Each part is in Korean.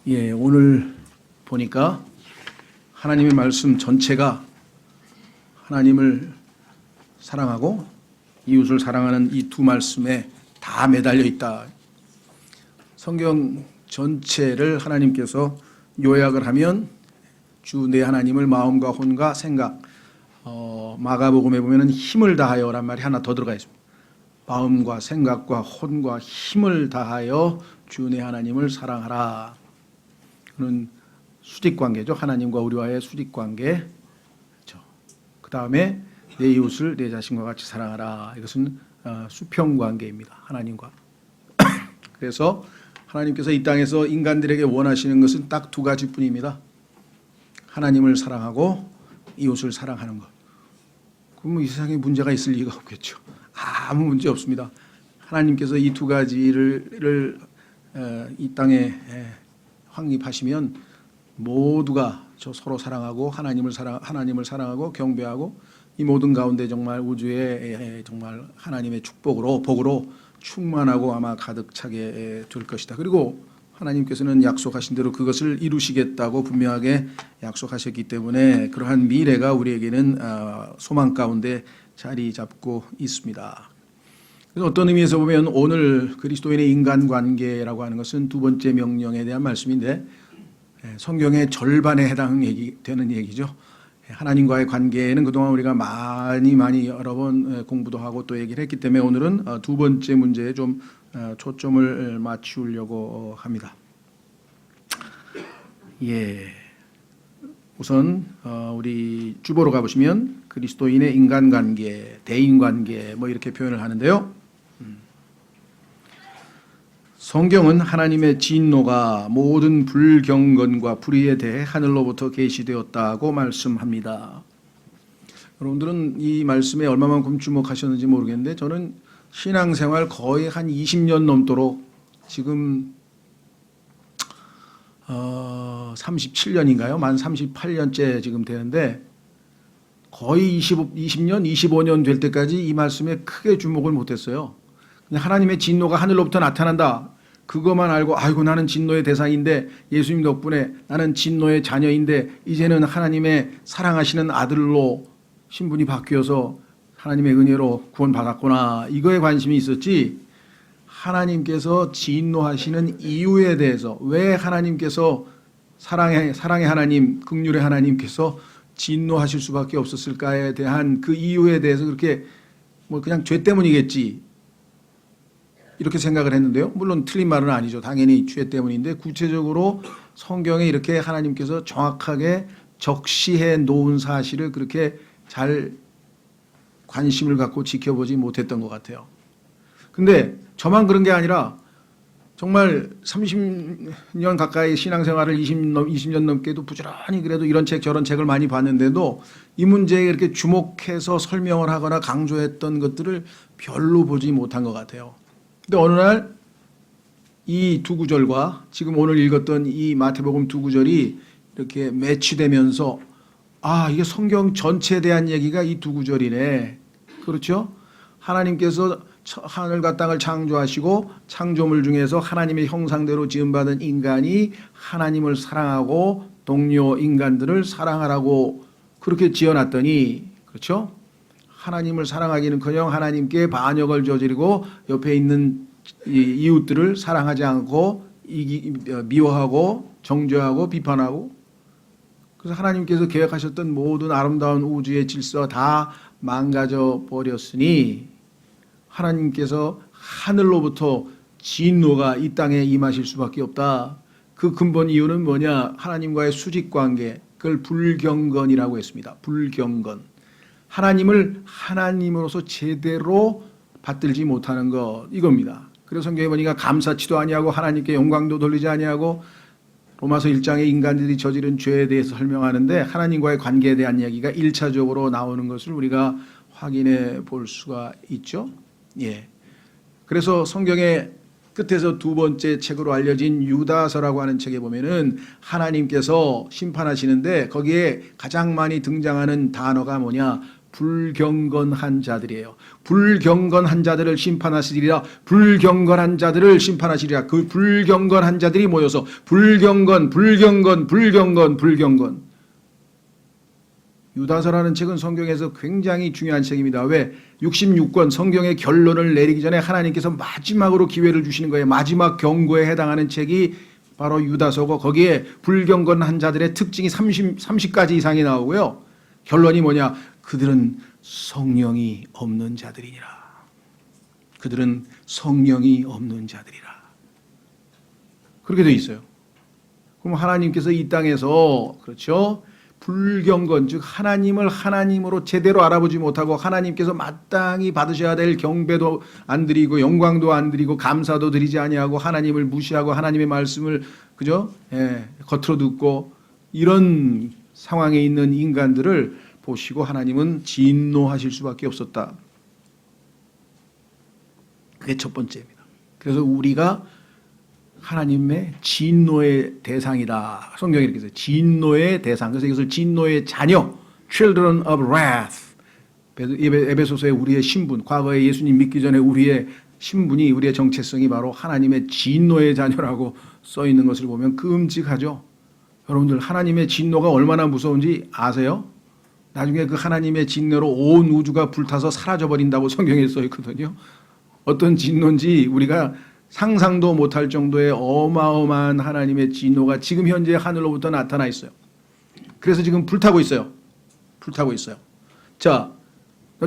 예, 오늘 보니까 하나님의 말씀 전체가 하나님을 사랑하고 이웃을 사랑하는 이 두 말씀에 다 매달려 있다. 성경 전체를 하나님께서 요약을 하면 주 내 하나님을 마음과 혼과 생각, 마가복음에 보면은 힘을 다하여란 말이 하나 더 들어가 있습니다. 마음과 생각과 혼과 힘을 다하여 주 내 하나님을 사랑하라. 그는 수직관계죠. 하나님과 우리와의 수직관계. 그 다음에 내 이웃을 내 자신과 같이 사랑하라. 이것은 수평관계입니다. 하나님과. 그래서 하나님께서 이 땅에서 인간들에게 원하시는 것은 딱 두 가지뿐입니다. 하나님을 사랑하고 이웃을 사랑하는 것. 그럼 이 세상에 문제가 있을 리가 없겠죠. 아무 문제 없습니다. 하나님께서 이 두 가지를 이 땅에 확립하시면 모두가 서로 사랑하고 하나님을 사랑하고 경배하고 이 모든 가운데 정말 우주에 정말 하나님의 축복으로 복으로 충만하고 아마 가득 차게 될 것이다. 그리고 하나님께서는 약속하신 대로 그것을 이루시겠다고 분명하게 약속하셨기 때문에 그러한 미래가 우리에게는 소망 가운데 자리 잡고 있습니다. 그래서 어떤 의미에서 보면 오늘 그리스도인의 인간관계라고 하는 것은 두 번째 명령에 대한 말씀인데 성경의 절반에 해당되는 얘기죠. 하나님과의 관계는 그동안 우리가 많이 여러 번 공부도 하고 또 얘기를 했기 때문에 오늘은 두 번째 문제에 좀 초점을 맞추려고 합니다. 예, 우선 우리 주보로 가보시면 그리스도인의 인간관계, 대인관계 뭐 이렇게 표현을 하는데요. 성경은 하나님의 진노가 모든 불경건과 불의에 대해 하늘로부터 계시되었다고 말씀합니다. 여러분들은 이 말씀에 얼마만큼 주목하셨는지 모르겠는데 저는 신앙생활 거의 한 20년 넘도록 지금 37년인가요? 만 38년째 지금 되는데 거의 20년, 25년 될 때까지 이 말씀에 크게 주목을 못했어요. 그냥 하나님의 진노가 하늘로부터 나타난다. 그것만 알고 아이고 나는 진노의 대상인데 예수님 덕분에 나는 진노의 자녀인데 이제는 하나님의 사랑하시는 아들로 신분이 바뀌어서 하나님의 은혜로 구원받았구나. 이거에 관심이 있었지 하나님께서 진노하시는 이유에 대해서 왜 하나님께서 사랑의 하나님, 긍휼의 하나님께서 진노하실 수밖에 없었을까에 대한 그 이유에 대해서 그렇게 뭐 그냥 죄 때문이겠지 이렇게 생각을 했는데요. 물론 틀린 말은 아니죠. 당연히 죄 때문인데 구체적으로 성경에 이렇게 하나님께서 정확하게 적시해 놓은 사실을 그렇게 잘 관심을 갖고 지켜보지 못했던 것 같아요. 근데 저만 그런 게 아니라 정말 30년 가까이 신앙생활을 20년 넘게도 부지런히 그래도 이런 책 저런 책을 많이 봤는데도 이 문제에 이렇게 주목해서 설명을 하거나 강조했던 것들을 별로 보지 못한 것 같아요. 근데 어느 날 이 두 구절과 지금 오늘 읽었던 이 마태복음 두 구절이 이렇게 매치되면서 아, 이게 성경 전체에 대한 얘기가 이 두 구절이네. 그렇죠? 하나님께서 하늘과 땅을 창조하시고 창조물 중에서 하나님의 형상대로 지음받은 인간이 하나님을 사랑하고 동료 인간들을 사랑하라고 그렇게 지어놨더니 그렇죠? 하나님을 사랑하기는커녕 하나님께 반역을 저지르고 옆에 있는 이웃들을 사랑하지 않고 미워하고 정죄하고 비판하고 그래서 하나님께서 계획하셨던 모든 아름다운 우주의 질서 다 망가져 버렸으니 하나님께서 하늘로부터 진노가 이 땅에 임하실 수밖에 없다. 그 근본 이유는 뭐냐? 하나님과의 수직관계, 그걸 불경건이라고 했습니다. 불경건. 하나님을 하나님으로서 제대로 받들지 못하는 것 이겁니다. 그래서 성경에 보니까 감사치도 아니하고 하나님께 영광도 돌리지 아니하고 로마서 1장에 인간들이 저지른 죄에 대해서 설명하는데 하나님과의 관계에 대한 이야기가 1차적으로 나오는 것을 우리가 확인해 볼 수가 있죠. 예. 그래서 성경의 끝에서 두 번째 책으로 알려진 유다서라고 하는 책에 보면은 하나님께서 심판하시는데 거기에 가장 많이 등장하는 단어가 뭐냐? 불경건한 자들이에요. 불경건한 자들을 심판하시리라. 불경건한 자들을 심판하시리라. 그 불경건한 자들이 모여서 불경건. 유다서라는 책은 성경에서 굉장히 중요한 책입니다. 왜? 66권 성경의 결론을 내리기 전에 하나님께서 마지막으로 기회를 주시는 거예요. 마지막 경고에 해당하는 책이 바로 유다서고, 거기에 불경건한 자들의 특징이 30가지 이상이 나오고요. 결론이 뭐냐? 그들은 성령이 없는 자들이니라. 그들은 성령이 없는 자들이라. 그렇게 돼 있어요. 그럼 하나님께서 이 땅에서, 그렇죠? 불경건, 즉 하나님을 하나님으로 제대로 알아보지 못하고 하나님께서 마땅히 받으셔야 될 경배도 안 드리고 영광도 안 드리고 감사도 드리지 아니하고 하나님을 무시하고 하나님의 말씀을 그죠? 겉으로 듣고 이런 상황에 있는 인간들을 보시고 하나님은 진노하실 수밖에 없었다. 그게 첫 번째입니다. 그래서 우리가 하나님의 진노의 대상이다. 성경이 이렇게 써요. 진노의 대상. 그래서 이것을 진노의 자녀, children of wrath. 에베소서의 우리의 신분, 과거에 예수님 믿기 전에 우리의 신분이, 우리의 정체성이 바로 하나님의 진노의 자녀라고 써 있는 것을 보면 끔찍하죠. 여러분들 하나님의 진노가 얼마나 무서운지 아세요? 나중에 그 하나님의 진노로 온 우주가 불타서 사라져버린다고 성경에 써 있거든요. 어떤 진노인지 우리가 상상도 못할 정도의 어마어마한 하나님의 진노가 지금 현재 하늘로부터 나타나 있어요. 그래서 지금 불타고 있어요. 불타고 있어요. 자,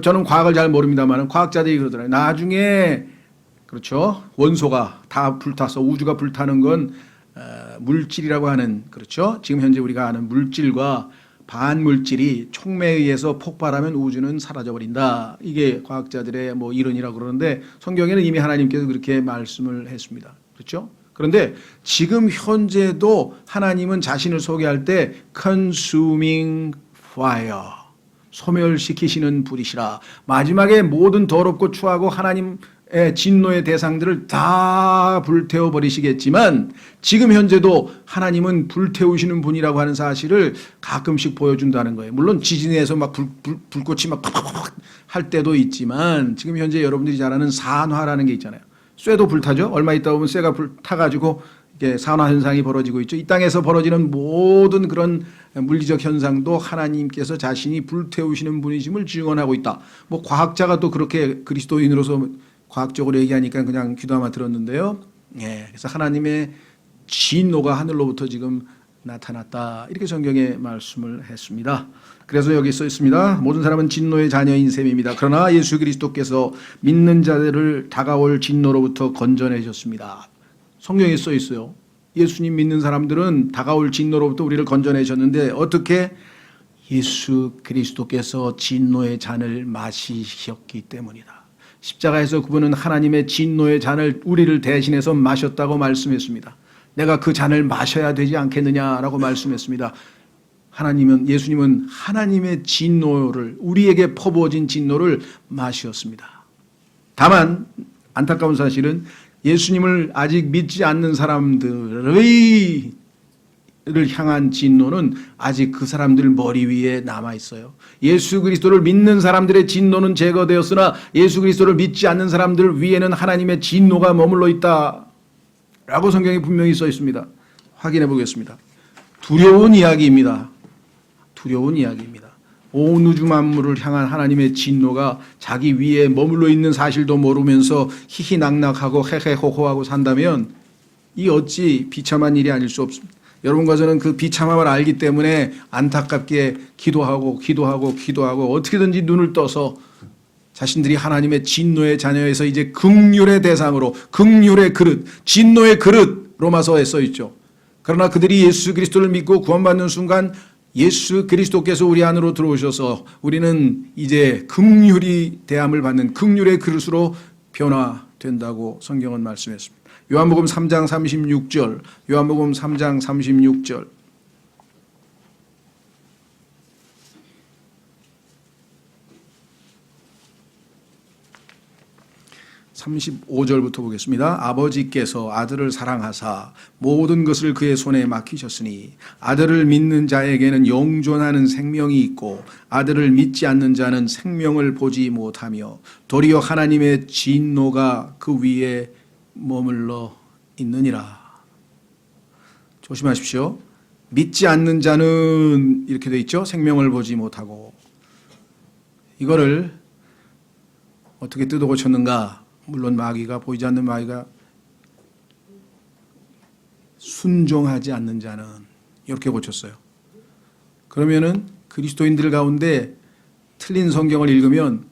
저는 과학을 잘 모릅니다만 과학자들이 그러더라고요. 나중에 그렇죠. 원소가 다 불타서 우주가 불타는 건 물질이라고 하는, 그렇죠. 지금 현재 우리가 아는 물질과 반물질이 촉매에 의해서 폭발하면 우주는 사라져버린다. 이게 과학자들의 뭐 이론이라고 그러는데 성경에는 이미 하나님께서 그렇게 말씀을 했습니다. 그렇죠? 그런데 지금 현재도 하나님은 자신을 소개할 때 consuming fire, 소멸시키시는 불이시라. 마지막에 모든 더럽고 추하고 하나님의 진노의 대상들을 다 불태워 버리시겠지만 지금 현재도 하나님은 불태우시는 분이라고 하는 사실을 가끔씩 보여준다는 거예요. 물론 지진에서 막 불꽃이 막 팍팍팍 할 때도 있지만 지금 현재 여러분들이 잘 아는 산화라는 게 있잖아요. 쇠도 불타죠. 얼마 있다 보면 쇠가 불타가지고 이게 산화 현상이 벌어지고 있죠. 이 땅에서 벌어지는 모든 그런 물리적 현상도 하나님께서 자신이 불태우시는 분이심을 증언하고 있다. 뭐 과학자가 또 그렇게 그리스도인으로서 과학적으로 얘기하니까 그냥 귀담아 들었는데요. 그래서 하나님의 진노가 하늘로부터 지금 나타났다. 이렇게 성경에 말씀을 했습니다. 그래서 여기 써 있습니다. 모든 사람은 진노의 자녀인 셈입니다. 그러나 예수 그리스도께서 믿는 자들을 다가올 진노로부터 건져내셨습니다. 성경에 써 있어요. 예수님 믿는 사람들은 다가올 진노로부터 우리를 건져내셨는데 어떻게? 예수 그리스도께서 진노의 잔을 마시셨기 때문이다. 십자가에서 그분은 하나님의 진노의 잔을 우리를 대신해서 마셨다고 말씀했습니다. 내가 그 잔을 마셔야 되지 않겠느냐라고 말씀했습니다. 예수님은 하나님의 진노를, 우리에게 퍼부어진 진노를 마셨습니다. 다만 안타까운 사실은 예수님을 아직 믿지 않는 사람들의 를 향한 진노는 아직 그 사람들 머리 위에 남아 있어요. 예수 그리스도를 믿는 사람들의 진노는 제거되었으나 예수 그리스도를 믿지 않는 사람들 위에는 하나님의 진노가 머물러 있다라고 성경에 분명히 써 있습니다. 확인해 보겠습니다. 두려운 이야기입니다. 두려운 이야기입니다. 온 우주 만물을 향한 하나님의 진노가 자기 위에 머물러 있는 사실도 모르면서 희희낙낙하고 헤헤호호하고 산다면 이 어찌 비참한 일이 아닐 수 없습니다. 여러분과 저는 그 비참함을 알기 때문에 안타깝게 기도하고 어떻게든지 눈을 떠서 자신들이 하나님의 진노의 자녀에서 이제 긍휼의 대상으로, 긍휼의 그릇, 진노의 그릇, 로마서에 써 있죠. 그러나 그들이 예수 그리스도를 믿고 구원받는 순간 예수 그리스도께서 우리 안으로 들어오셔서 우리는 이제 긍휼이 대함을 받는 긍휼의 그릇으로 변화된다고 성경은 말씀했습니다. 요한복음 3장 36절, 요한복음 3장 36절. 35절부터 보겠습니다. 아버지께서 아들을 사랑하사 모든 것을 그의 손에 맡기셨으니 아들을 믿는 자에게는 영존하는 생명이 있고 아들을 믿지 않는 자는 생명을 보지 못하며 도리어 하나님의 진노가 그 위에 머물러 있느니라. 조심하십시오. 믿지 않는 자는 이렇게 돼 있죠. 생명을 보지 못하고. 이거를 어떻게 뜯어 고쳤는가? 물론 마귀가, 보이지 않는 마귀가 순종하지 않는 자는 이렇게 고쳤어요. 그러면은 그리스도인들 가운데 틀린 성경을 읽으면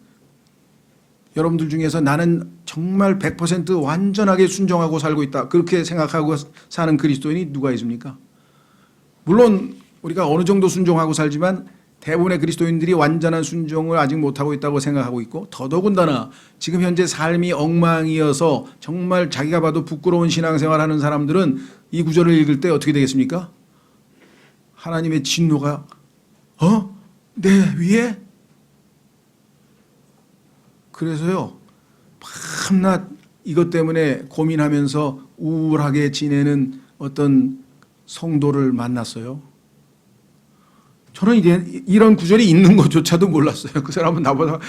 여러분들 중에서 나는 정말 100% 완전하게 순종하고 살고 있다, 그렇게 생각하고 사는 그리스도인이 누가 있습니까? 물론 우리가 어느 정도 순종하고 살지만 대부분의 그리스도인들이 완전한 순종을 아직 못하고 있다고 생각하고 있고, 더더군다나 지금 현재 삶이 엉망이어서 정말 자기가 봐도 부끄러운 신앙생활하는 사람들은 이 구절을 읽을 때 어떻게 되겠습니까? 하나님의 진노가 내 위에? 그래서요, 밤낮 이것 때문에 고민하면서 우울하게 지내는 어떤 성도를 만났어요. 저는 이런 구절이 있는 것조차도 몰랐어요. 그 사람은 나보다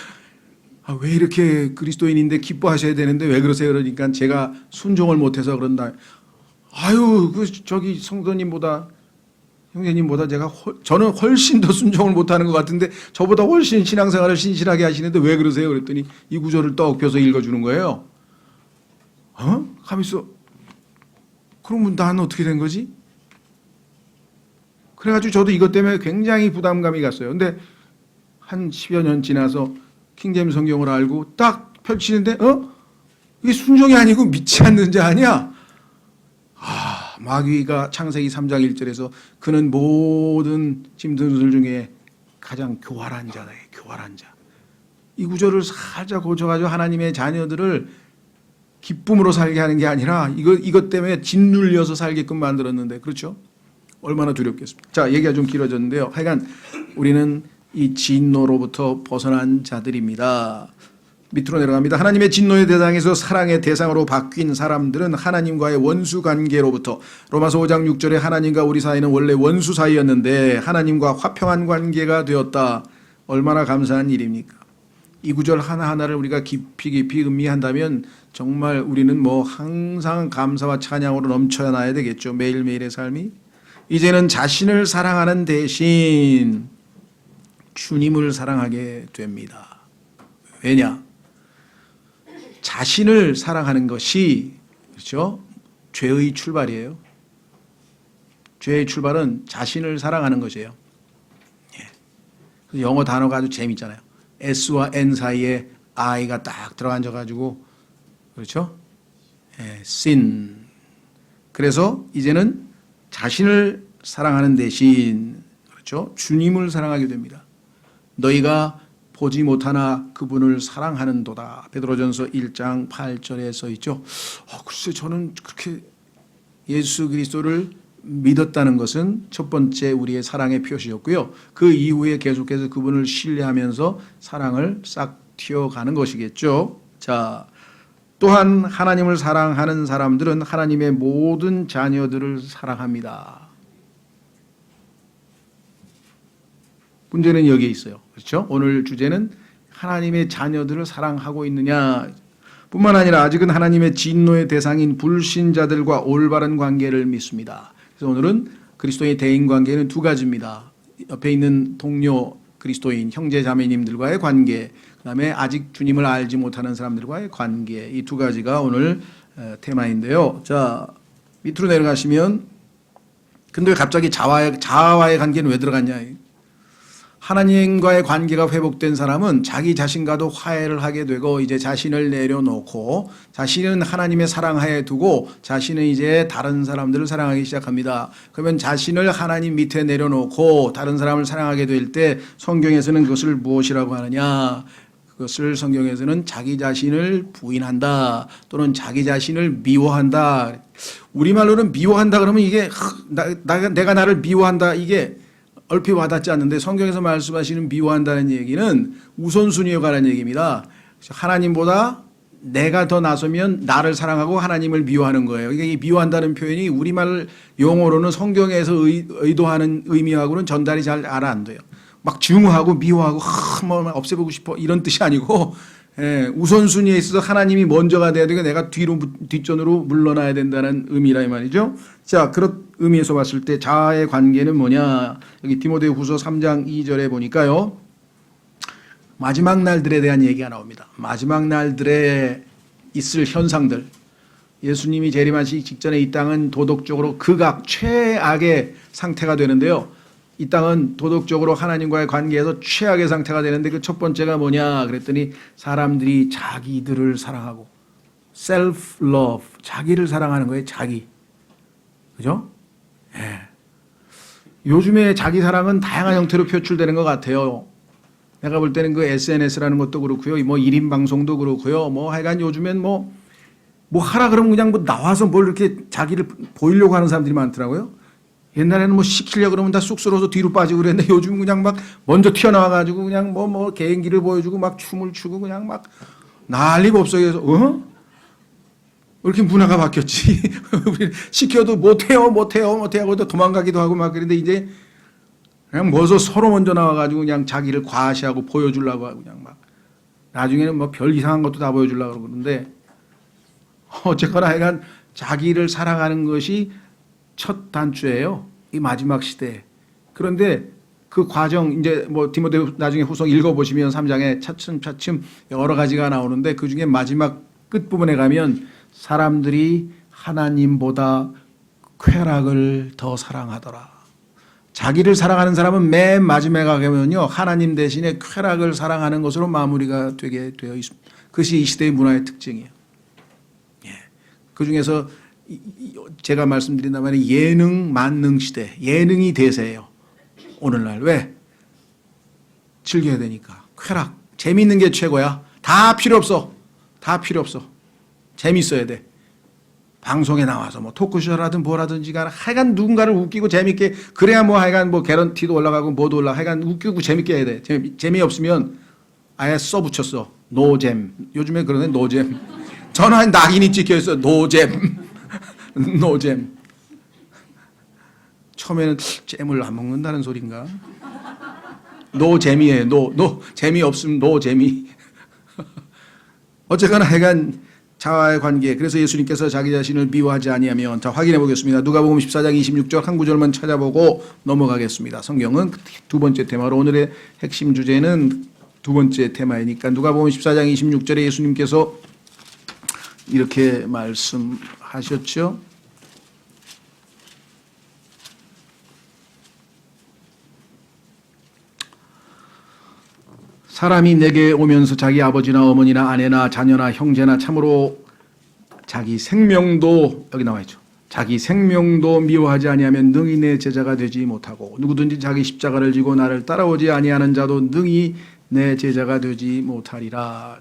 왜 이렇게 그리스도인인데 기뻐하셔야 되는데 왜 그러세요? 그러니까 제가 순종을 못해서 그런다. 저기 성도님보다, 형제님보다 저는 훨씬 더 순종을 못하는 것 같은데 저보다 훨씬 신앙생활을 신실하게 하시는데 왜 그러세요? 그랬더니 이 구절을 떡 펴서 읽어주는 거예요. 하면서 그러면 난 어떻게 된 거지? 그래가지고 저도 이것 때문에 굉장히 부담감이 갔어요. 근데 한 10여 년 지나서 킹제임스 성경을 알고 딱 펼치는데 이게 순종이 아니고 믿지 않는 자 아니야? 마귀가 창세기 3장 1절에서 그는 모든 짐승들 중에 가장 교활한 자다. 교활한 자. 이 구절을 살짝 고쳐가지고 하나님의 자녀들을 기쁨으로 살게 하는 게 아니라 이것 때문에 짓눌려서 살게끔 만들었는데, 그렇죠? 얼마나 두렵겠습니까? 자, 얘기가 좀 길어졌는데요. 하여간 우리는 이 진노로부터 벗어난 자들입니다. 밑으로 내려갑니다. 하나님의 진노의 대상에서 사랑의 대상으로 바뀐 사람들은 하나님과의 원수 관계로부터, 로마서 5장 6절에 하나님과 우리 사이는 원래 원수 사이였는데 하나님과 화평한 관계가 되었다. 얼마나 감사한 일입니까? 이 구절 하나하나를 우리가 깊이 음미한다면 정말 우리는 항상 감사와 찬양으로 넘쳐나야 되겠죠. 매일매일의 삶이. 이제는 자신을 사랑하는 대신 주님을 사랑하게 됩니다. 왜냐? 자신을 사랑하는 것이, 그렇죠? 죄의 출발이에요. 죄의 출발은 자신을 사랑하는 것이에요. 영어 단어가 아주 재밌잖아요. S와 N 사이에 I가 딱 들어앉아가지고, 그렇죠? sin. 그래서 이제는 자신을 사랑하는 대신, 그렇죠? 주님을 사랑하게 됩니다. 너희가 보지 못하나 그분을 사랑하는도다. 베드로전서 1장 8절에 써 있죠. 글쎄 저는 그렇게 예수 그리스도를 믿었다는 것은 첫 번째 우리의 사랑의 표시였고요. 그 이후에 계속해서 그분을 신뢰하면서 사랑을 싹 튀어가는 것이겠죠. 자, 또한 하나님을 사랑하는 사람들은 하나님의 모든 자녀들을 사랑합니다. 문제는 여기에 있어요. 그렇죠? 오늘 주제는 하나님의 자녀들을 사랑하고 있느냐 뿐만 아니라 아직은 하나님의 진노의 대상인 불신자들과 올바른 관계를 믿습니다. 그래서 오늘은 그리스도의 대인관계는 두 가지입니다. 옆에 있는 동료 그리스도인 형제 자매님들과의 관계, 그다음에 아직 주님을 알지 못하는 사람들과의 관계, 이 두 가지가 오늘 테마인데요. 자, 밑으로 내려가시면 근데 왜 갑자기 자아와의 관계는 왜 들어갔냐? 하나님과의 관계가 회복된 사람은 자기 자신과도 화해를 하게 되고 이제 자신을 내려놓고 자신은 하나님의 사랑하에 두고 자신은 이제 다른 사람들을 사랑하기 시작합니다. 그러면 자신을 하나님 밑에 내려놓고 다른 사람을 사랑하게 될 때 성경에서는 그것을 무엇이라고 하느냐? 그것을 성경에서는 자기 자신을 부인한다 또는 자기 자신을 미워한다. 우리말로는 미워한다 그러면 이게 내가 나를 미워한다, 이게 얼핏 와닿지 않는데 성경에서 말씀하시는 미워한다는 얘기는 우선순위에 관한 얘기입니다. 하나님보다 내가 더 나서면 나를 사랑하고 하나님을 미워하는 거예요. 이게 이 미워한다는 표현이 우리말 용어로는 성경에서 의도하는 의미하고는 전달이 잘 안 돼요. 막 증오하고 미워하고 뭐 없애보고 싶어 이런 뜻이 아니고 우선순위에 있어서 하나님이 먼저가 돼야 되고 내가 뒷전으로 물러나야 된다는 의미라 이 말이죠. 자, 그런 의미에서 봤을 때 자아의 관계는 뭐냐. 여기 디모데후서 3장 2절에 보니까요. 마지막 날들에 대한 얘기가 나옵니다. 마지막 날들에 있을 현상들. 예수님이 재림하시기 직전에 이 땅은 도덕적으로 극악 최악의 상태가 되는데요. 이 땅은 도덕적으로 하나님과의 관계에서 최악의 상태가 되는데 그 첫 번째가 뭐냐 그랬더니 사람들이 자기들을 사랑하고 self love 자기를 사랑하는 거예요. 자기. 그죠? 예. 요즘에 자기 사랑은 다양한 형태로 표출되는 것 같아요. 내가 볼 때는 그 SNS라는 것도 그렇고요. 뭐 1인 방송도 그렇고요. 뭐 하여간 요즘엔 뭐 하라 그러면 그냥 뭐 나와서 뭘 이렇게 자기를 보이려고 하는 사람들이 많더라고요. 옛날에는 뭐 시키려고 그러면 다 쑥스러워서 뒤로 빠지고 그랬는데 요즘은 그냥 막 먼저 튀어나와가지고 그냥 뭐 개인기를 보여주고 막 춤을 추고 그냥 막 난리가 없어서 왜 이렇게 문화가 바뀌었지? 시켜도 못해요 하고 도망가기도 하고 막 그런데 이제 그냥 뭐서 서로 먼저 나와가지고 그냥 자기를 과시하고 보여주려고 하고 그냥 막 나중에는 뭐 별 이상한 것도 다 보여주려고 그러는데 어쨌거나 하여간 자기를 사랑하는 것이 첫 단추예요. 이 마지막 시대에. 그런데 그 과정 이제 뭐 디모데 나중에 후서 읽어보시면 3장에 차츰차츰 여러 가지가 나오는데 그중에 마지막 끝부분에 가면 사람들이 하나님보다 쾌락을 더 사랑하더라. 자기를 사랑하는 사람은 맨 마지막에 가면요 하나님 대신에 쾌락을 사랑하는 것으로 마무리가 되게 되어 있습니다. 그것이 이 시대의 문화의 특징이에요. 예. 그 중에서 제가 말씀드린다면 예능 만능 시대, 예능이 대세예요. 오늘날 왜? 즐겨야 되니까. 쾌락, 재미있는 게 최고야. 다 필요 없어. 다 필요 없어. 재밌어야 돼. 방송에 나와서 뭐 토크쇼라든 뭐라든지가 하여간 누군가를 웃기고 재밌게 그래야 뭐 하여간 뭐 개런티도 올라가고 뭐도 올라가 하여간 웃기고 재밌게 해야 돼. 재미없으면 아예 써붙였어. 노잼. 요즘에 그러네 노잼. 전화에 낙인이 찍혀있어. 노잼. 노잼. 처음에는 잼을 안 먹는다는 소린가? 노재미예요. 재미없으면 노재미. 어쨌거나 하여간 자아의 관계. 그래서 예수님께서 자기 자신을 미워하지 아니하면 자 확인해 보겠습니다. 누가복음 14장 26절 한 구절만 찾아보고 넘어가겠습니다. 성경은 두 번째 테마로 오늘의 핵심 주제는 두 번째 테마이니까 누가복음 14장 26절에 예수님께서 이렇게 말씀하셨죠. 사람이 내게 오면서 자기 아버지나 어머니나 아내나 자녀나 형제나 참으로 자기 생명도 여기 나와 있죠. 자기 생명도 미워하지 아니하면 능히 내 제자가 되지 못하고 누구든지 자기 십자가를 지고 나를 따라오지 아니하는 자도 능히 내 제자가 되지 못하리라.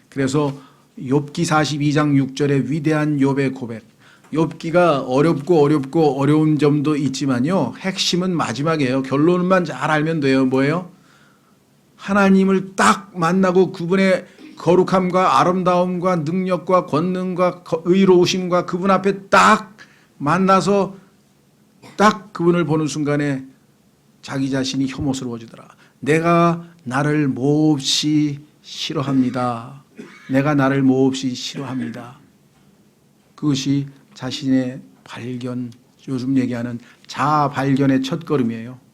그래서 욥기 42장 6절의 위대한 욥의 고백. 욥기가 어렵고 어려운 점도 있지만요. 핵심은 마지막이에요. 결론만 잘 알면 돼요. 뭐예요? 하나님을 딱 만나고 그분의 거룩함과 아름다움과 능력과 권능과 의로우심과 그분 앞에 딱 만나서 딱 그분을 보는 순간에 자기 자신이 혐오스러워지더라. 내가 나를 몹시 싫어합니다. 내가 나를 몹시 싫어합니다. 그것이 자신의 발견, 요즘 얘기하는 자아 발견의 첫걸음이에요.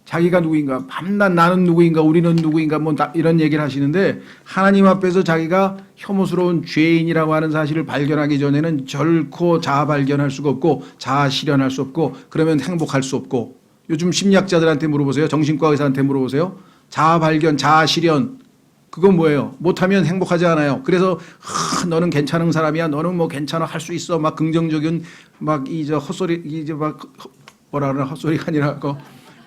자기가 누구인가, 밤낮 나는 누구인가, 우리는 누구인가, 뭐 이런 얘기를 하시는데 하나님 앞에서 자기가 혐오스러운 죄인이라고 하는 사실을 발견하기 전에는 결코 자아 발견할 수가 없고 자아 실현할 수 없고 그러면 행복할 수 없고 요즘 심리학자들한테 물어보세요. 정신과 의사한테 물어보세요. 자아 발견, 자아 실현 그건 뭐예요? 못하면 행복하지 않아요. 그래서 너는 괜찮은 사람이야. 너는 뭐 괜찮아 할 수 있어. 막 긍정적인 막 이제 헛소리 이제 막 뭐라 그러나 헛소리가 아니라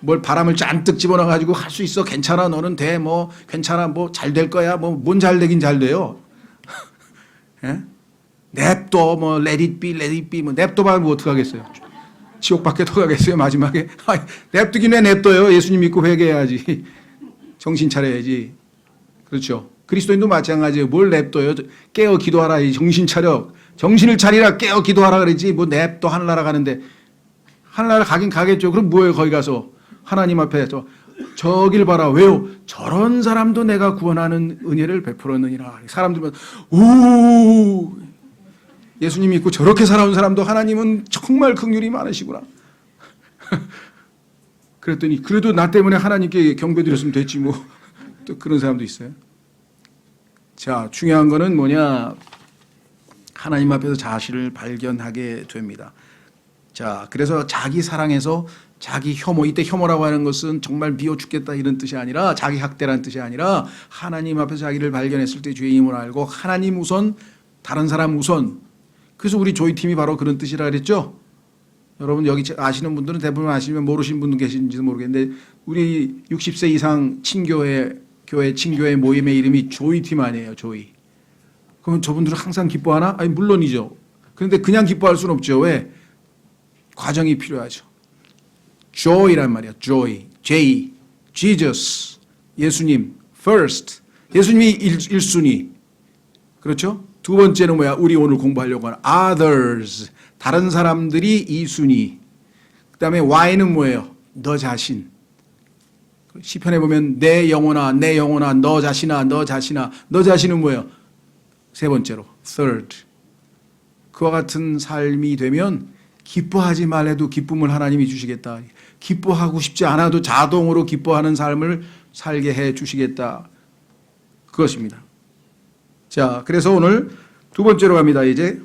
뭘 바람을 잔뜩 집어넣어 가지고 할 수 있어. 괜찮아. 너는 돼. 뭐 괜찮아. 뭐 잘 될 거야. 뭐 뭔 잘 되긴 잘 돼요. 예? 냅둬 뭐 let it be 뭐 냅둬봐 뭐 어떻게 하겠어요? 지옥밖에 더 가겠어요 마지막에. 냅두긴 왜 냅둬요. 예수님 믿고 회개해야지. 정신 차려야지. 그렇죠. 그리스도인도 마찬가지예요. 뭘 냅둬요. 깨어 기도하라. 정신 차려. 정신을 차리라. 깨어 기도하라 그러지. 뭐 냅둬 하늘나라 가는데. 하늘나라 가긴 가겠죠. 그럼 뭐예요 거기 가서. 하나님 앞에 저길 봐라. 왜요? 저런 사람도 내가 구원하는 은혜를 베풀었느니라. 사람들은 오 예수님 믿고 저렇게 살아온 사람도 하나님은 정말 긍휼이 많으시구나. 그랬더니 그래도 나 때문에 하나님께 경배드렸으면 됐지 뭐. 또 그런 사람도 있어요. 자, 중요한 거는 뭐냐? 하나님 앞에서 자신을 발견하게 됩니다. 자, 그래서 자기 사랑에서 자기 혐오, 이때 혐오라고 하는 것은 정말 미워 죽겠다 이런 뜻이 아니라 자기 학대라는 뜻이 아니라 하나님 앞에서 자기를 발견했을 때 죄인임을 알고 하나님 우선, 다른 사람 우선. 그래서 우리 조이팀이 바로 그런 뜻이라 그랬죠. 여러분 여기 아시는 분들은 대부분 아시면 모르시는 분도 계신지도 모르겠는데 우리 60세 이상 친교회 모임의 이름이 조이팀 아니에요. 조이. 그러면 저분들은 항상 기뻐하나? 아니 물론이죠. 그런데 그냥 기뻐할 수는 없죠. 왜? 과정이 필요하죠. joy란 말이야. joy. J. Jesus. 예수님. first. 예수님이 1순위. 그렇죠? 두 번째는 뭐야? 우리 오늘 공부하려고 하는 others. 다른 사람들이 2순위. 그 다음에 Y는 뭐예요? 너 자신. 시편에 보면 내 영혼아, 내 영혼아, 너 자신아, 너 자신아. 너 자신은 뭐예요? 세 번째로 third. 그와 같은 삶이 되면 기뻐하지 말래도 기쁨을 하나님이 주시겠다. 기뻐하고 싶지 않아도 자동으로 기뻐하는 삶을 살게 해 주시겠다. 그것입니다. 자, 그래서 오늘 두 번째로 갑니다. 이제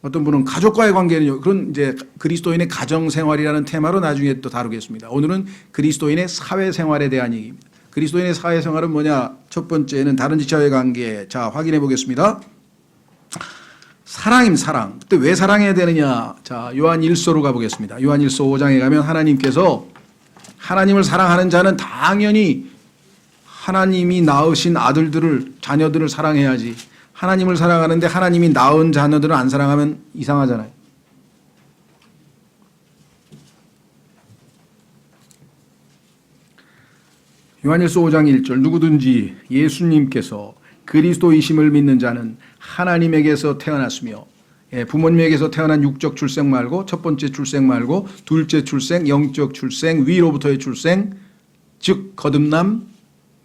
어떤 분은 가족과의 관계는 그런 이제 그리스도인의 가정 생활이라는 테마로 나중에 또 다루겠습니다. 오늘은 그리스도인의 사회 생활에 대한 얘기입니다. 그리스도인의 사회 생활은 뭐냐? 첫 번째는 다른 지체와의 관계. 자, 확인해 보겠습니다. 사랑임 사랑. 그때 왜 사랑해야 되느냐? 자, 요한 1서로 가보겠습니다. 요한 1서 5장에 가면 하나님께서 하나님을 사랑하는 자는 당연히 하나님이 낳으신 자녀들을 사랑해야지. 하나님을 사랑하는데 하나님이 낳은 자녀들을 안 사랑하면 이상하잖아요. 요한일서 5장 1절 누구든지 예수님께서 그리스도이심을 믿는 자는 하나님에게서 태어났으며 부모님에게서 태어난 육적 출생 말고 첫 번째 출생 말고 둘째 출생, 영적 출생, 위로부터의 출생 즉 거듭남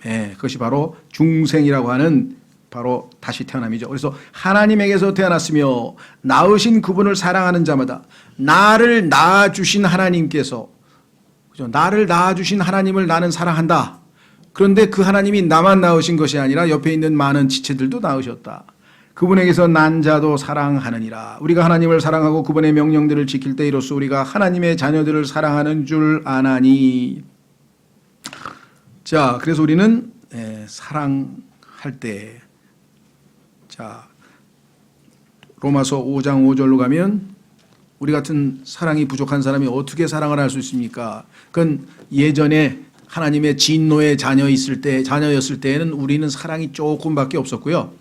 그것이 바로 중생이라고 하는 바로 다시 태어남이죠. 그래서 하나님에게서 태어났으며 낳으신 그분을 사랑하는 자마다 나를 낳아주신 하나님께서 그죠? 나를 낳아주신 하나님을 나는 사랑한다. 그런데 그 하나님이 나만 낳으신 것이 아니라 옆에 있는 많은 지체들도 낳으셨다. 그분에게서 난 자도 사랑하느니라. 우리가 하나님을 사랑하고 그분의 명령들을 지킬 때 이로써 우리가 하나님의 자녀들을 사랑하는 줄 아나니. 자, 그래서 우리는 사랑할 때 자, 로마서 5장 5절로 가면 우리 같은 사랑이 부족한 사람이 어떻게 사랑을 할 수 있습니까? 그건 예전에 하나님의 진노의 자녀였을 때에는 우리는 사랑이 조금밖에 없었고요.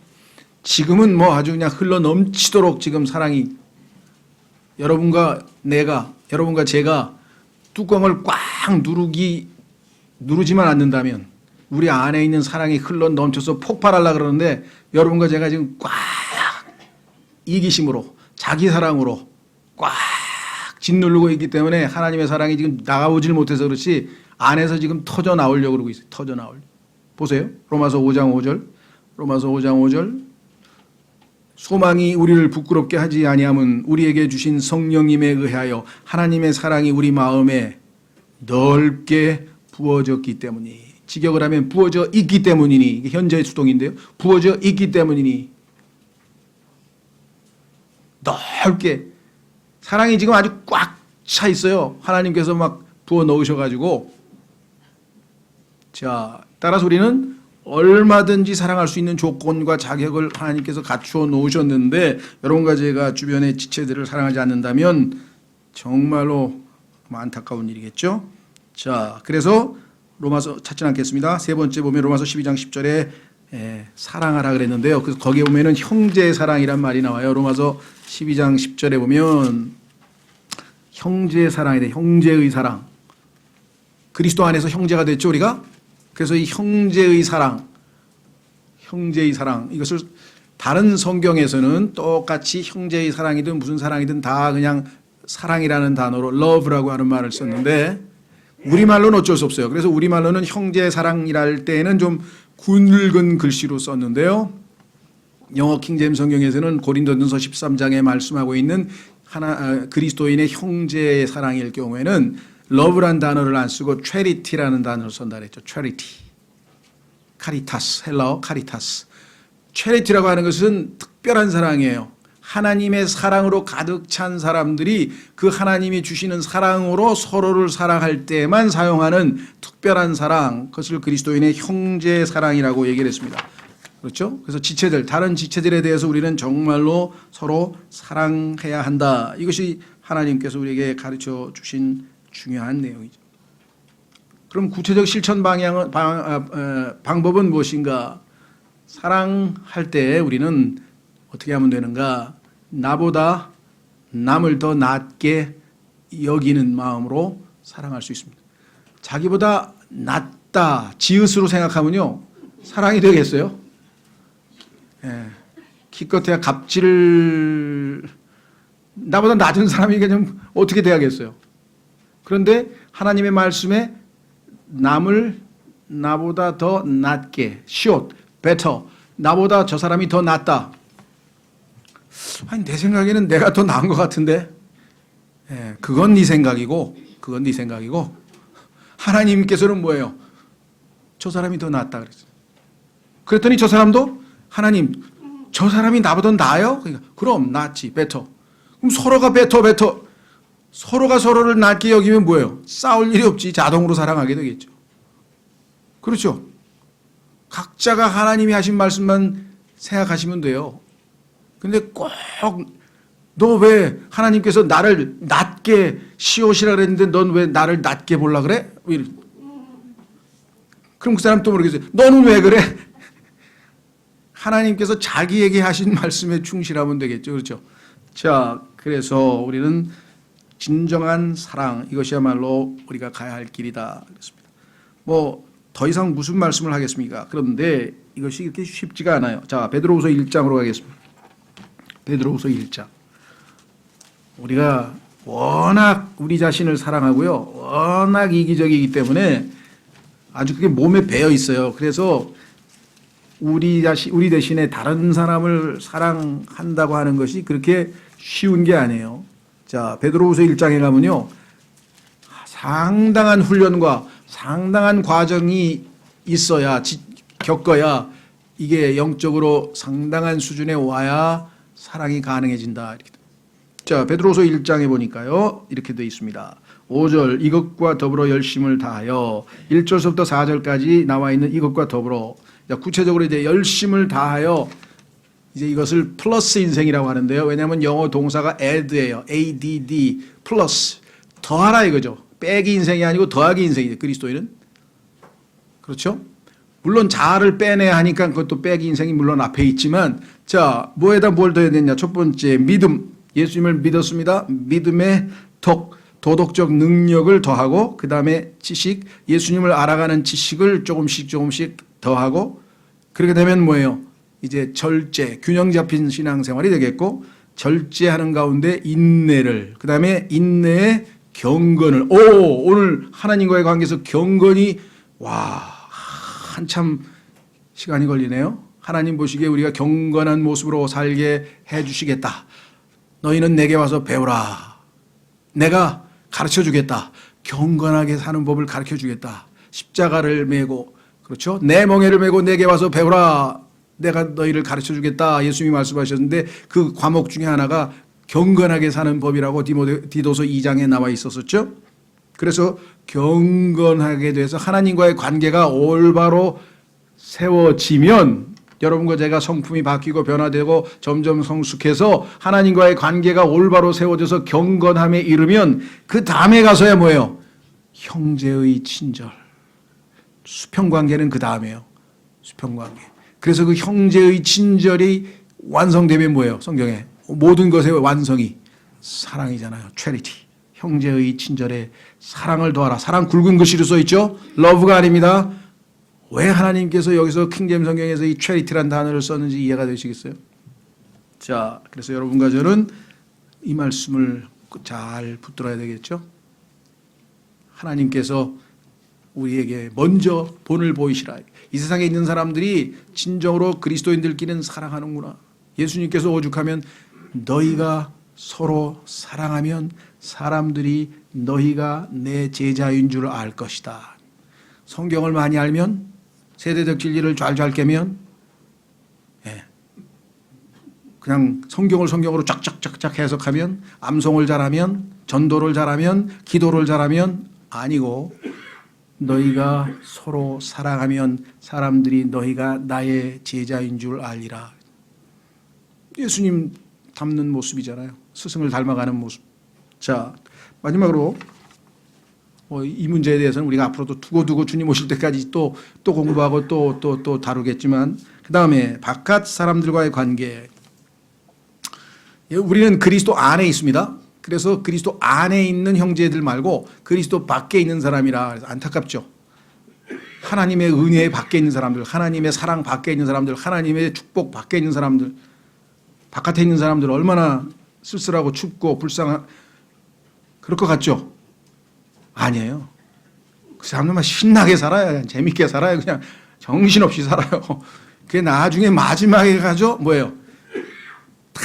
지금은 뭐 아주 그냥 흘러 넘치도록 지금 사랑이 여러분과 제가 뚜껑을 꽉 누르지만 않는다면 우리 안에 있는 사랑이 흘러 넘쳐서 폭발하려고 그러는데 여러분과 제가 지금 꽉 이기심으로 자기 사랑으로 꽉 짓누르고 있기 때문에 하나님의 사랑이 지금 나가오질 못해서 그렇지 안에서 지금 터져 나오려고 그러고 있어요. 터져 나오려고. 보세요. 로마서 5장 5절. 소망이 우리를 부끄럽게 하지 아니함은 우리에게 주신 성령님에 의하여 하나님의 사랑이 우리 마음에 넓게 부어졌기 때문이니. 직역을 하면 부어져 있기 때문이니. 이게 현재 수동인데요. 부어져 있기 때문이니. 넓게. 사랑이 지금 아주 꽉 차 있어요. 하나님께서 막 부어 넣으셔가지고. 자, 따라서 우리는 얼마든지 사랑할 수 있는 조건과 자격을 하나님께서 갖추어 놓으셨는데 여러분과 제가 주변의 지체들을 사랑하지 않는다면 정말로 안타까운 일이겠죠. 자, 그래서 로마서 찾지 않겠습니다. 세 번째 보면 로마서 12장 10절에 사랑하라 그랬는데요. 그래서 거기에 보면은 형제의 사랑이란 말이 나와요. 로마서 12장 10절에 보면 형제의 사랑이 돼. 형제의 사랑. 그리스도 안에서 형제가 됐죠, 우리가? 그래서 이 형제의 사랑, 형제의 사랑. 이것을 다른 성경에서는 똑같이 형제의 사랑이든 무슨 사랑이든 다 그냥 사랑이라는 단어로 love라고 하는 말을 썼는데 우리말로는 어쩔 수 없어요. 그래서 우리말로는 형제 사랑이랄 때에는 좀 굵은 글씨로 썼는데요. 영어 킹제임 성경에서는 고린도전서 13장에 말씀하고 있는 그리스도인의 형제의 사랑일 경우에는 love란 단어를 안 쓰고 charity라는 단어를 쓴다 그랬죠. charity. 카리타스, 헬라어 카리타스. charity라고 하는 것은 특별한 사랑이에요. 하나님의 사랑으로 가득 찬 사람들이 그 하나님이 주시는 사랑으로 서로를 사랑할 때만 사용하는 특별한 사랑, 그것을 그리스도인의 형제 사랑이라고 얘기를 했습니다. 그렇죠? 그래서 지체들, 다른 지체들에 대해서 우리는 정말로 서로 사랑해야 한다. 이것이 하나님께서 우리에게 가르쳐 주신 중요한 내용이죠. 그럼 구체적 실천 방법은 무엇인가? 사랑할 때 우리는 어떻게 하면 되는가? 나보다 남을 더 낫게 여기는 마음으로 사랑할 수 있습니다. 자기보다 낫다, 지읒으로 생각하면요, 사랑이 되겠어요? 예. 기껏해야 갑질을, 나보다 낮은 사람이 좀 어떻게 돼야겠어요? 그런데 하나님의 말씀에 남을 나보다 더 낫게, short, better, 나보다 저 사람이 더 낫다. 아니, 내 생각에는 내가 더 나은 것 같은데. 예, 그건 네 생각이고, 그건 네 생각이고, 하나님께서는 뭐예요? 저 사람이 더 낫다 그랬어요. 그랬더니 저 사람도 하나님, 저 사람이 나보다 나아요? 그러니까 그럼 낫지, better. 그럼 서로가 better. 서로가 서로를 낫게 여기면 뭐예요? 싸울 일이 없지. 자동으로 사랑하게 되겠죠. 그렇죠? 각자가 하나님이 하신 말씀만 생각하시면 돼요. 근데 꼭 너 왜 하나님께서 나를 낮게 시옷이라 그랬는데 넌 왜 나를 낮게 보려 그래? 그럼 그 사람 또 모르겠어요. 너는 왜 그래? 하나님께서 자기에게 하신 말씀에 충실하면 되겠죠. 그렇죠? 자, 그래서 우리는 진정한 사랑, 이것이야말로 우리가 가야 할 길이다. 그렇습니다. 뭐 더 이상 무슨 말씀을 하겠습니까? 그런데 이것이 이렇게 쉽지가 않아요. 자, 베드로후서 1장으로 가겠습니다. 베드로후서 1장. 우리가 워낙 우리 자신을 사랑하고요, 워낙 이기적이기 때문에 아주 그게 몸에 배어 있어요. 그래서 우리 대신에 다른 사람을 사랑한다고 하는 것이 그렇게 쉬운 게 아니에요. 자, 베드로후서 1장에 가면요, 상당한 훈련과 상당한 과정이 있어야, 겪어야 이게 영적으로 상당한 수준에 와야 사랑이 가능해진다. 이렇게. 자, 베드로후서 1장에 보니까요, 이렇게 되어 있습니다. 5절, 이것과 더불어 열심을 다하여, 1절서부터 4절까지 나와 있는 이것과 더불어, 구체적으로 이제 열심을 다하여, 이제 이것을 플러스 인생이라고 하는데요. 왜냐하면 영어 동사가 add예요. add, 플러스, 더하라 이거죠. 빼기 인생이 아니고 더하기 인생이죠. 그리스도인은. 그렇죠? 물론 자아를 빼내야 하니까 그것도 빼기 인생이 물론 앞에 있지만, 자, 뭐에다 뭘 더해야 되냐? 첫 번째, 믿음. 예수님을 믿었습니다. 믿음의 도덕적 능력을 더하고, 그 다음에 지식, 예수님을 알아가는 지식을 조금씩 더하고, 그렇게 되면 뭐예요? 이제 절제, 균형 잡힌 신앙생활이 되겠고, 절제하는 가운데 인내를, 그 다음에 인내에 경건을, 오늘 하나님과의 관계에서 경건이, 한참 시간이 걸리네요. 하나님 보시기에 우리가 경건한 모습으로 살게 해주시겠다. 너희는 내게 와서 배우라. 내가 가르쳐 주겠다. 경건하게 사는 법을 가르쳐 주겠다. 십자가를 메고, 그렇죠? 내 멍에를 메고 내게 와서 배우라. 내가 너희를 가르쳐 주겠다. 예수님이 말씀하셨는데 그 과목 중에 하나가 경건하게 사는 법이라고 디도서 2장에 나와 있었었죠. 그래서 경건하게 돼서 하나님과의 관계가 올바로 세워지면, 여러분과 제가 성품이 바뀌고 변화되고 점점 성숙해서 하나님과의 관계가 올바로 세워져서 경건함에 이르면, 그 다음에 가서야 뭐예요? 형제의 친절. 수평관계는 그 다음에요. 수평관계. 그래서 그 형제의 친절이 완성되면 뭐예요? 성경에 모든 것의 완성이 사랑이잖아요. charity. 형제의 친절에 사랑을 더하라. 사랑 굵은 글씨로 써 있죠. love가 아닙니다. 왜 하나님께서 여기서 킹제임 성경에서 이 charity란 단어를 썼는지 이해가 되시겠어요? 자, 그래서 여러분과 저는 이 말씀을 잘 붙들어야 되겠죠? 하나님께서 우리에게 먼저 본을 보이시라. 이 세상에 있는 사람들이 진정으로 그리스도인들끼리는 사랑하는구나. 예수님께서 오죽하면 너희가 서로 사랑하면 사람들이 너희가 내 제자인 줄 알 것이다. 성경을 많이 알면, 세대적 진리를 잘 깨면, 그냥 성경으로 쫙쫙쫙쫙 해석하면, 암송을 잘하면, 전도를 잘하면, 기도를 잘하면 아니고, 너희가 서로 사랑하면 사람들이 너희가 나의 제자인 줄 알리라. 예수님 닮는 모습이잖아요. 스승을 닮아가는 모습. 자, 마지막으로 이 문제에 대해서는 우리가 앞으로도 두고 주님 오실 때까지 또 공부하고 또 다루겠지만, 그 다음에 바깥 사람들과의 관계. 우리는 그리스도 안에 있습니다. 그래서 그리스도 안에 있는 형제들 말고 그리스도 밖에 있는 사람이라 안타깝죠. 하나님의 은혜 밖에 있는 사람들, 하나님의 사랑 밖에 있는 사람들, 하나님의 축복 밖에 있는 사람들, 바깥에 있는 사람들 얼마나 쓸쓸하고 춥고 불쌍한, 그럴 것 같죠? 아니에요. 그 사람들만 신나게 살아요. 재밌게 살아요. 그냥 정신없이 살아요. 그게 나중에 마지막에 가죠? 뭐예요? 다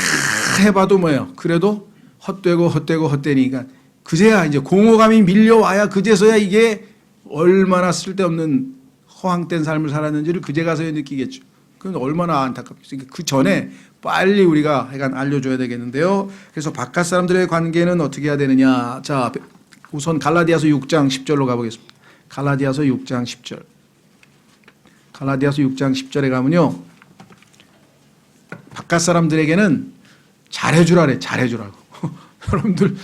해봐도 뭐예요? 그래도 헛되니까 그제야 이제 공허감이 밀려와야 그제서야 이게 얼마나 쓸데없는 허황된 삶을 살았는지를 그제 가서야 느끼겠죠. 그건 얼마나 안타깝겠어요. 그 전에 빨리 우리가 약간 알려줘야 되겠는데요. 그래서 바깥 사람들의 관계는 어떻게 해야 되느냐. 자, 우선 갈라디아서 6장 10절로 가보겠습니다. 갈라디아서 6장 10절. 갈라디아서 6장 10절에 가면요, 바깥 사람들에게는 잘해주라래. 잘해주라고. 여러분들,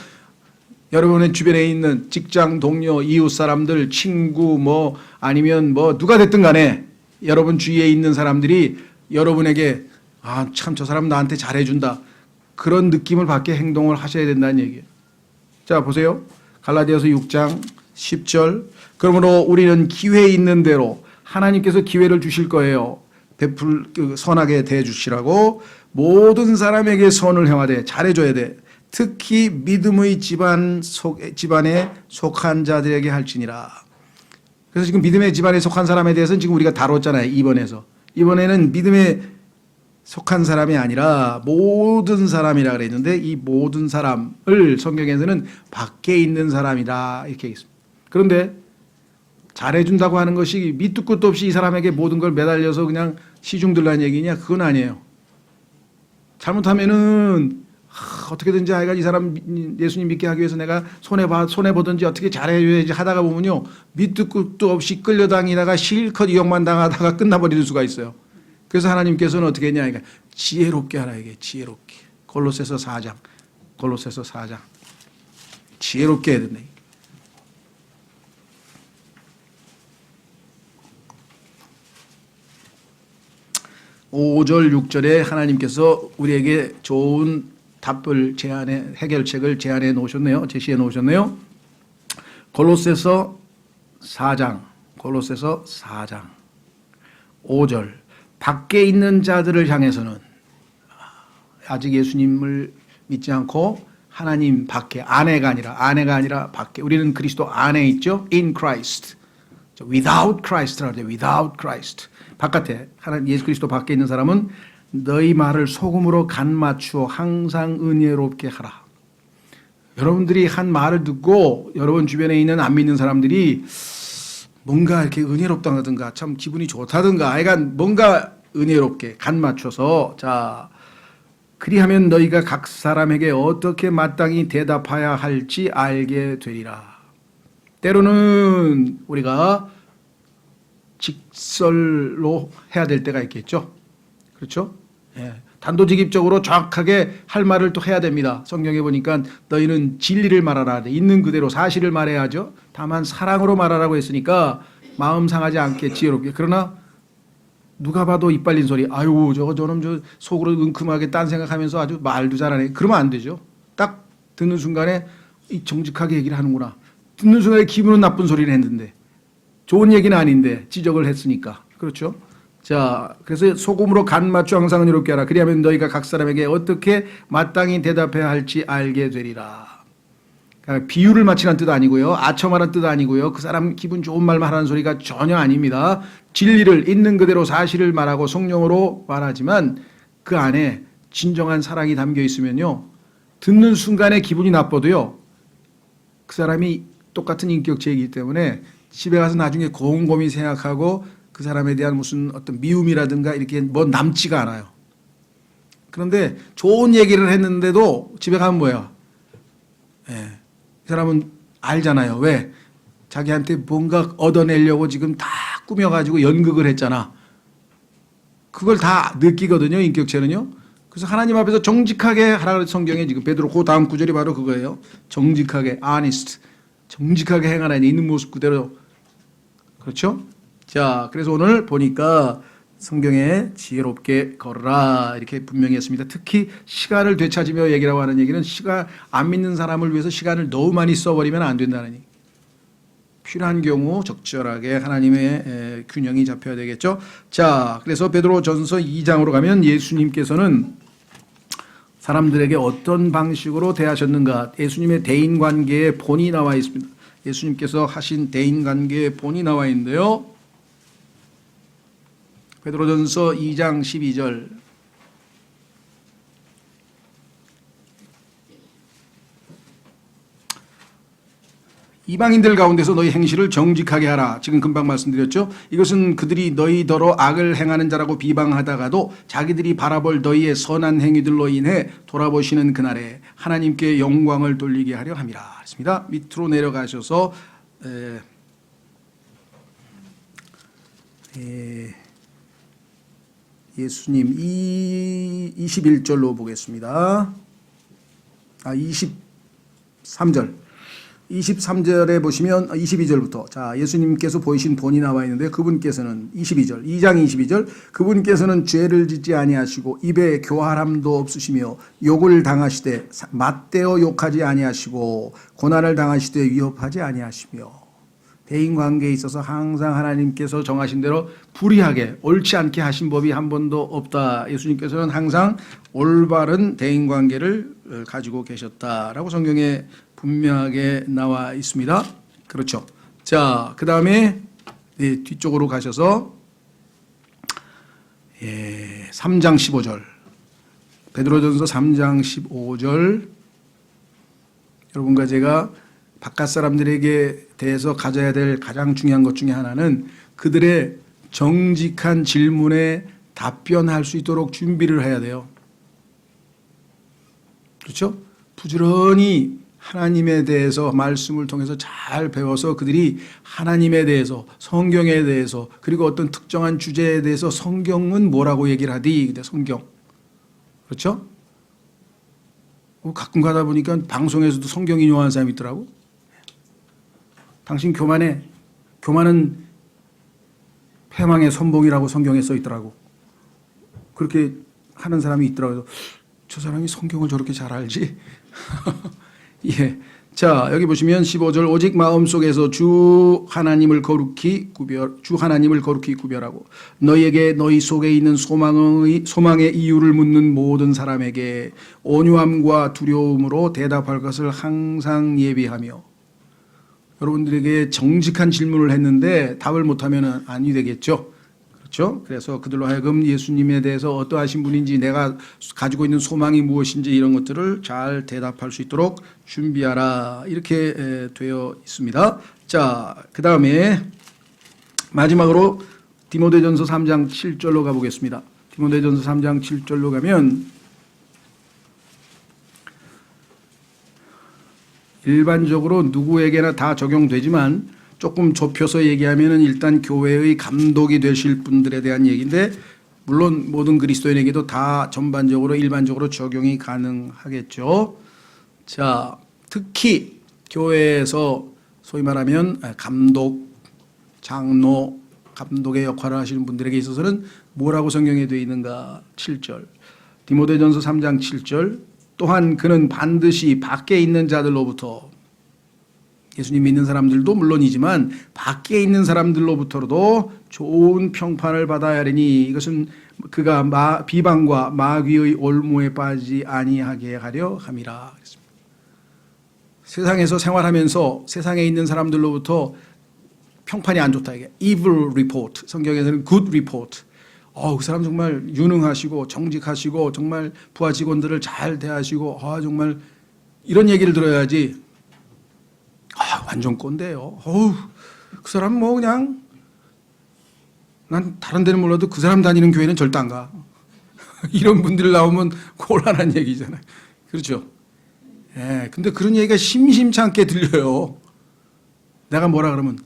여러분의 주변에 있는 직장 동료, 이웃 사람들, 친구, 아니면 누가 됐든 간에 여러분 주위에 있는 사람들이 여러분에게 참 저 사람 나한테 잘해준다, 그런 느낌을 받게 행동을 하셔야 된다는 얘기예요. 자, 보세요. 갈라디아서 6장 10절. 그러므로 우리는 기회 있는 대로 하나님께서 기회를 주실 거예요. 선하게 대해주시라고 모든 사람에게 선을 행하되 잘해줘야 돼. 특히 믿음의 집안에 속한 자들에게 할지니라. 그래서 지금 믿음의 집안에 속한 사람에 대해서는 지금 우리가 다뤘잖아요. 이번에는 믿음에 속한 사람이 아니라 모든 사람이라 그랬는데, 이 모든 사람을 성경에서는 밖에 있는 사람이다 이렇게 있습니다. 그런데 잘해준다고 하는 것이 밑도 끝도 없이 이 사람에게 모든 걸 매달려서 그냥 시중들라는 얘기냐? 그건 아니에요. 잘못하면은 어떻게든지 하여간 이 사람 예수님 믿게 하기 위해서 내가 손해보든지 어떻게 잘해줘야지 하다가 보면요, 밑도 끝도 없이 끌려다니다가 실컷 이용만 당하다가 끝나버리는 수가 있어요. 그래서 하나님께서는 어떻게 했냐, 그러니까 지혜롭게 하라, 이게 지혜롭게. 골로새서 4장 지혜롭게 해야 된다. 5절 6절에 하나님께서 우리에게 좋은 답을 해결책을 제시해 놓으셨네요. 골로새서 4장 5절. 밖에 있는 자들을 향해서는, 아직 예수님을 믿지 않고 하나님 밖에, 아내가 아니라 밖에, 우리는 그리스도 안에 있죠. In Christ. Without Christ라고 하죠. Without Christ. 바깥에, 예수 그리스도 밖에 있는 사람은 너희 말을 소금으로 간 맞추어 항상 은혜롭게 하라. 여러분들이 한 말을 듣고 여러분 주변에 있는 안 믿는 사람들이 뭔가 이렇게 은혜롭다든가 참 기분이 좋다든가 하여간 뭔가 은혜롭게 간 맞춰서, 자, 그리하면 너희가 각 사람에게 어떻게 마땅히 대답해야 할지 알게 되리라. 때로는 우리가 직설로 해야 될 때가 있겠죠. 그렇죠? 예. 단도직입적으로 정확하게 할 말을 또 해야 됩니다. 성경에 보니까 너희는 진리를 말하라. 있는 그대로 사실을 말해야죠. 다만 사랑으로 말하라고 했으니까 마음 상하지 않게 지혜롭게. 그러나 누가 봐도 이빨린 소리, 아유 저놈 저 속으로 은큼하게 딴 생각하면서 아주 말도 잘하네, 그러면 안 되죠. 딱 듣는 순간에 정직하게 얘기를 하는구나. 듣는 순간에 기분은 나쁜 소리를 했는데 좋은 얘기는 아닌데 지적을 했으니까. 그렇죠? 자, 그래서 소금으로 간 맞추어 항상 의롭게 하라. 그리하면 너희가 각 사람에게 어떻게 마땅히 대답해야 할지 알게 되리라. 그러니까 비유를 마치라는 뜻 아니고요. 아첨하라는 뜻 아니고요. 그 사람 기분 좋은 말만 하라는 소리가 전혀 아닙니다. 진리를 있는 그대로 사실을 말하고 성령으로 말하지만 그 안에 진정한 사랑이 담겨 있으면요. 듣는 순간에 기분이 나빠도요. 그 사람이 똑같은 인격체이기 때문에 집에 가서 나중에 곰곰이 생각하고 그 사람에 대한 무슨 어떤 미움이라든가 이렇게 뭐 남지가 않아요. 그런데 좋은 얘기를 했는데도 집에 가면 뭐야? 예. 그 사람은 알잖아요. 왜? 자기한테 뭔가 얻어내려고 지금 다 꾸며가지고 연극을 했잖아. 그걸 다 느끼거든요. 인격체는요. 그래서 하나님 앞에서 정직하게 하라 성경에 지금 베드로 그 다음 구절이 바로 그거예요. 정직하게, honest. 정직하게 행하라. 있는 모습 그대로. 그렇죠? 자, 그래서 오늘 보니까 성경에 지혜롭게 걸어라 이렇게 분명히 했습니다. 특히 시간을 되찾으며 얘기라고 하는 얘기는 시간 안 믿는 사람을 위해서 시간을 너무 많이 써버리면 안 된다는 얘기. 필요한 경우 적절하게 하나님의 균형이 잡혀야 되겠죠. 자, 그래서 베드로전서 2장으로 가면 예수님께서는 사람들에게 어떤 방식으로 대하셨는가, 예수님의 대인관계의 본이 나와 있습니다. 예수님께서 하신 대인관계의 본이 나와 있는데요. 베드로전서 2장 12절. 이방인들 가운데서 너희 행실을 정직하게 하라. 지금 금방 말씀드렸죠. 이것은 그들이 너희더러 악을 행하는 자라고 비방하다가도 자기들이 바라볼 너희의 선한 행위들로 인해 돌아보시는 그날에 하나님께 영광을 돌리게 하려 함이라. 그렇습니다. 밑으로 내려가셔서 예수님 21절로 보겠습니다. 23절. 23절에 보시면 22절부터 자 예수님께서 보이신 본이 나와 있는데 그분께서는 22절 2장 22절 그분께서는 죄를 짓지 아니하시고 입에 교활함도 없으시며 욕을 당하시되 맞대어 욕하지 아니하시고 고난을 당하시되 위협하지 아니하시며 대인관계에 있어서 항상 하나님께서 정하신 대로 불의하게 옳지 않게 하신 법이 한 번도 없다. 예수님께서는 항상 올바른 대인관계를 가지고 계셨다라고 성경에 분명하게 나와 있습니다. 그렇죠. 자, 그 다음에 뒤쪽으로 가셔서 3장 15절 베드로전서 3장 15절 여러분과 제가 바깥 사람들에게 대해서 가져야 될 가장 중요한 것 중에 하나는 그들의 정직한 질문에 답변할 수 있도록 준비를 해야 돼요. 그렇죠? 부지런히 하나님에 대해서 말씀을 통해서 잘 배워서 그들이 하나님에 대해서 성경에 대해서 그리고 어떤 특정한 주제에 대해서 성경은 뭐라고 얘기를 하디? 근데 성경. 그렇죠? 가끔 가다 보니까 방송에서도 성경 인용하는 사람이 있더라고. 당신 교만해. 교만은 패망의 선봉이라고 성경에 써 있더라고. 그렇게 하는 사람이 있더라고요. 저 사람이 성경을 저렇게 잘 알지? 예. 자, 여기 보시면 15절 오직 마음속에서 주 하나님을 거룩히 구별하고 너희에게 너희 속에 있는 소망의 이유를 묻는 모든 사람에게 온유함과 두려움으로 대답할 것을 항상 예비하며 여러분들에게 정직한 질문을 했는데 답을 못하면 아니 되겠죠. 그렇죠? 그래서 그들로 하여금 예수님에 대해서 어떠하신 분인지 내가 가지고 있는 소망이 무엇인지 이런 것들을 잘 대답할 수 있도록 준비하라 이렇게 되어 있습니다. 자, 그 다음에 마지막으로 디모데전서 3장 7절로 가보겠습니다. 디모데전서 3장 7절로 가면 일반적으로 누구에게나 다 적용되지만 조금 좁혀서 얘기하면 일단 교회의 감독이 되실 분들에 대한 얘기인데 물론 모든 그리스도인에게도 다 전반적으로 일반적으로 적용이 가능하겠죠. 자, 특히 교회에서 소위 말하면 감독, 장로, 감독의 역할을 하시는 분들에게 있어서는 뭐라고 성경에 되어 있는가? 7절. 디모데전서 3장 7절. 또한 그는 반드시 밖에 있는 자들로부터 예수님 믿는 사람들도 물론이지만 밖에 있는 사람들로부터도 좋은 평판을 받아야 하리니 이것은 그가 비방과 마귀의 올무에 빠지지 아니하게 하려 함이라. 세상에서 생활하면서 세상에 있는 사람들로부터 평판이 안 좋다. 이게 evil report. 성경에서는 good report. 그 사람 정말 유능하시고 정직하시고 정말 부하 직원들을 잘 대하시고 정말 이런 얘기를 들어야지. 완전 꼰대요. 그 사람 뭐 그냥 난 다른 데는 몰라도 그 사람 다니는 교회는 절대 안 가. 이런 분들 나오면 곤란한 얘기잖아요. 그렇죠? 예, 근데 그런 얘기가 심심찮게 들려요. 내가 뭐라 그러면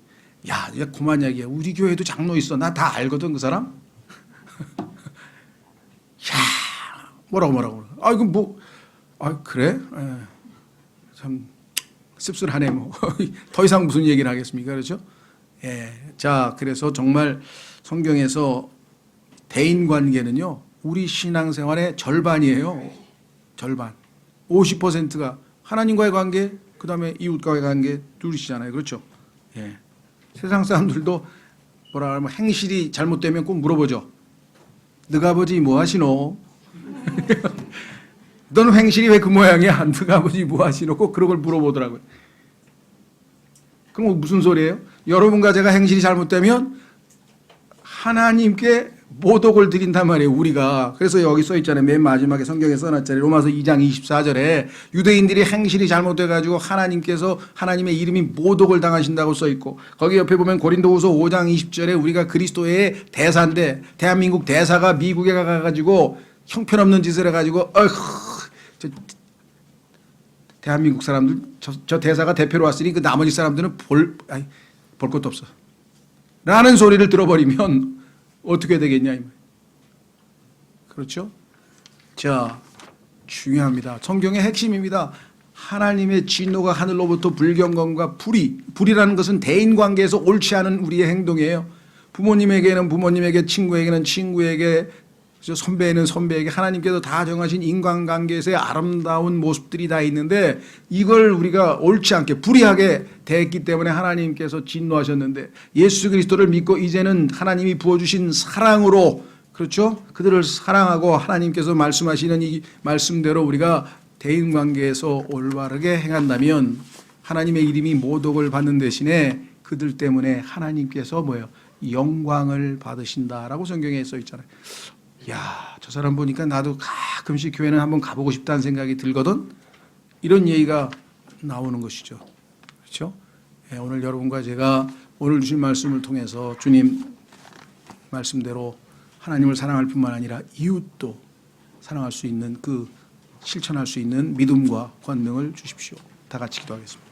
야, 그만 얘기해. 우리 교회도 장로 있어. 나 다 알거든 그 사람. 야, 뭐라고. 이거 뭐, 그래? 예, 참 씁쓸하네 뭐. 더 이상 무슨 얘기를 하겠습니까? 그렇죠? 예, 자, 그래서 정말 성경에서 대인 관계는요, 우리 신앙생활의 절반이에요. 절반. 50%가 하나님과의 관계, 그 다음에 이웃과의 관계 둘이시잖아요. 그렇죠? 예. 세상 사람들도 뭐라 하면 행실이 잘못되면 꼭 물어보죠. 너가 아버지 뭐 하시노? 너는 행실이 왜 그 모양이야? 너가 아버지 뭐 하시노? 꼭 그런 걸 물어보더라고요. 그럼 무슨 소리예요? 여러분과 제가 행실이 잘못되면 하나님께 모독을 드린단 말이에요, 우리가. 그래서 여기 써 있잖아요. 맨 마지막에 성경에 써놨잖아요. 로마서 2장 24절에 유대인들이 행실이 잘못돼가지고 하나님께서 하나님의 이름이 모독을 당하신다고 써 있고, 거기 옆에 보면 고린도후서 5장 20절에 우리가 그리스도의 대사인데 대한민국 대사가 미국에 가가지고 형편없는 짓을 해가지고 대한민국 사람들 저 대사가 대표로 왔으니 그 나머지 사람들은 볼 것도 없어 라는 소리를 들어버리면 어떻게 되겠냐. 그렇죠? 자, 중요합니다. 성경의 핵심입니다. 하나님의 진노가 하늘로부터 불경건과 불이라는 것은 대인관계에서 옳지 않은 우리의 행동이에요. 부모님에게는 부모님에게, 친구에게는 친구에게, 선배에는 선배에게 하나님께서 다 정하신 인간관계에서의 아름다운 모습들이 다 있는데 이걸 우리가 옳지 않게 불의하게 대했기 때문에 하나님께서 진노하셨는데, 예수 그리스도를 믿고 이제는 하나님이 부어주신 사랑으로, 그렇죠? 그들을 사랑하고 하나님께서 말씀하시는 이 말씀대로 우리가 대인관계에서 올바르게 행한다면 하나님의 이름이 모독을 받는 대신에 그들 때문에 하나님께서 영광을 받으신다라고 성경에 써 있잖아요. 야, 저 사람 보니까 나도 가끔씩 교회는 한번 가보고 싶다는 생각이 들거든. 이런 얘기가 나오는 것이죠. 그렇죠? 예, 오늘 여러분과 제가 오늘 주신 말씀을 통해서 주님 말씀대로 하나님을 사랑할 뿐만 아니라 이웃도 사랑할 수 있는 실천할 수 있는 믿음과 권능을 주십시오. 다 같이 기도하겠습니다.